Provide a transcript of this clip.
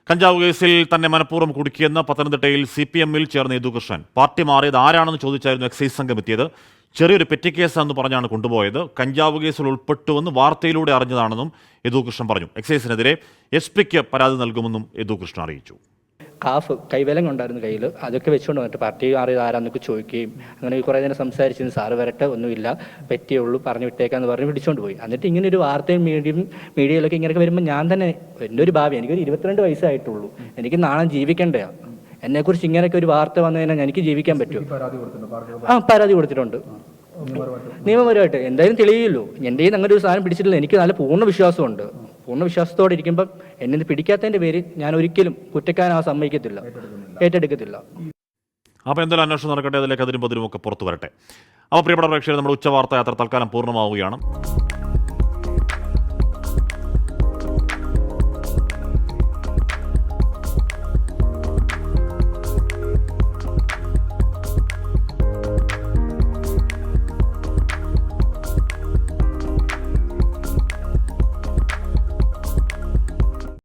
കഞ്ചാവ് കേസിൽ തന്നെ മനഃപൂർവ്വം കുടുക്കിയെന്ന് പത്തനംതിട്ടയിൽ CPM-ൽ ചേർന്ന യദുകൃഷ്ണൻ. പാർട്ടി മാറിയത് ആരാണെന്ന് ചോദിച്ചായിരുന്നു എക്സൈസ് സംഘം എത്തിയത്. ചെറിയൊരു പെറ്റി കേസാണെന്ന് പറഞ്ഞാണ് കൊണ്ടുപോയത്. കഞ്ചാവ് കേസിൽ ഉൾപ്പെട്ടുവെന്ന് വാർത്തയിലൂടെ അറിഞ്ഞതാണെന്നും യദുകൃഷ്ണൻ പറഞ്ഞു. എക്സൈസിനെതിരെ SP-ക്ക് പരാതി നൽകുമെന്നും യദുകൃഷ്ണൻ അറിയിച്ചു. കാഫ് കൈവേലം കൊണ്ടായിരുന്നു കയ്യിൽ, അതൊക്കെ വെച്ചുകൊണ്ട് വന്നിട്ട് പാർട്ടി മാറിയത് ആരാന്നൊക്കെ ചോദിക്കുകയും അങ്ങനെ കുറേ നേരം സംസാരിച്ചിരുന്നു. സാറ് വരട്ടെ, ഒന്നുമില്ല, പറ്റിയേ ഉള്ളൂ, പറഞ്ഞു വിട്ടേക്കാന്ന് പറഞ്ഞ് പിടിച്ചോണ്ട് പോയി. എന്നിട്ട് ഇങ്ങനെ ഒരു വാർത്തയും മീഡിയയിലൊക്കെ ഇങ്ങനെയൊക്കെ വരുമ്പോൾ ഞാൻ തന്നെ എൻ്റെ ഒരു ഭാവി, എനിക്കൊരു 22 വയസ്സായിട്ടുള്ളൂ, എനിക്ക് നാളെ ജീവിക്കേണ്ടതാണ്. എന്നെക്കുറിച്ച് ഇങ്ങനെയൊക്കെ ഒരു വാർത്ത വന്നു കഴിഞ്ഞാൽ എനിക്ക് ജീവിക്കാൻ പറ്റുമോ? പരാതി കൊടുത്തിട്ടുണ്ട് നിയമപരമായിട്ട്. എന്തായാലും തെളിയുമല്ലോ. എൻ്റെ കയ്യിൽ അങ്ങനെ ഒരു സാധനം പിടിച്ചിട്ടില്ല. എനിക്ക് നല്ല പൂർണ്ണ വിശ്വാസമുണ്ട്. പൂർണ്ണ വിശ്വാസത്തോടെ ഇരിക്കുമ്പം എന്നെ പിടിക്കാത്തതിൻ്റെ പേര് ഞാൻ ഒരിക്കലും കുറ്റക്കാരൻ സമ്മതിക്കത്തില്ല, ഏറ്റെടുക്കത്തില്ല. അപ്പോൾ എന്തായാലും അന്വേഷണം നടക്കട്ടെ, അതിലേക്ക് അതിരും പതിരും ഒക്കെ പുറത്തു വരട്ടെ. അപ്പോൾ പ്രിയപ്പെട്ട പ്രേക്ഷകർ, നമ്മുടെ ഉച്ചവാർത്ത യാത്ര തൽക്കാലം പൂർണ്ണമാവുകയാണ്.